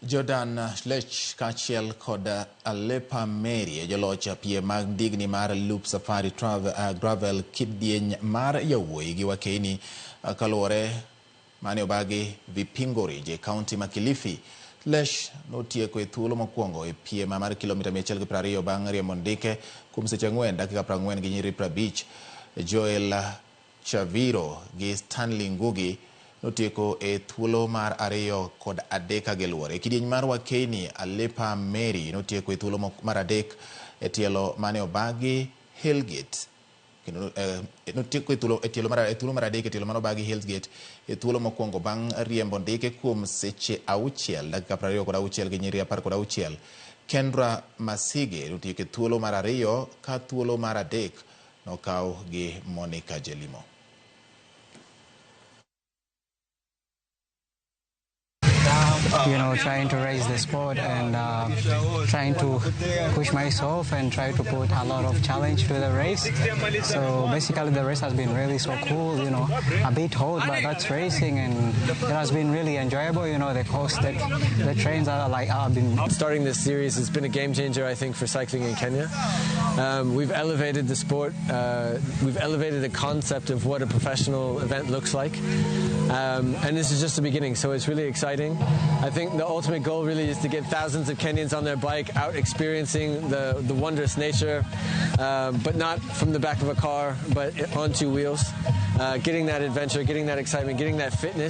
Jordan Lech kachiel kod Aleper Mary joloch piem mag ndigni mar Loop Safari Gravel kidieny mar yawuoyi gi wakeni kaluwore mane obagi vipingori je kaunti ma Kilifi. Lech notieko e thuolo mokwongo e piem mar kilomita 120 bang' riembo ndike kuom seche 4 dakika 40 gi nyiri 50. Joel Chaviro gi Stanley Ngugi notieko e thuolo mar 2 kod 3 gi luore. Kidieny mar wakeni Aleper Mary notieko e thuolo mar 3 e tielo mane obagi Hillgate. Notieko e thuolo mar 3 e tielo mane obagi Hillgate e thuolo mokwongo bang' riembo ndike kuom seche 6 dakika 26 gi nyiri 16. Kendra Masige notieko e thuolo mar 2 ka thuolo mar 3 nokaw gi Monica Jelimo. Trying to raise the sport and trying to push myself and try to put a lot of challenge to the race. So basically the race has been really so cool, a bit hot, but that's racing and it has been really enjoyable. The course, the trains are I've been... Starting this series has been a game changer, I think, for cycling in Kenya. We've elevated the sport. We've elevated the concept of what a professional event looks like. And this is just the beginning, so it's really exciting. I think the ultimate goal really is to get thousands of Kenyans on their bike out experiencing the wondrous nature, but not from the back of a car, but on 2 wheels. Getting that adventure, getting that excitement, getting that fitness.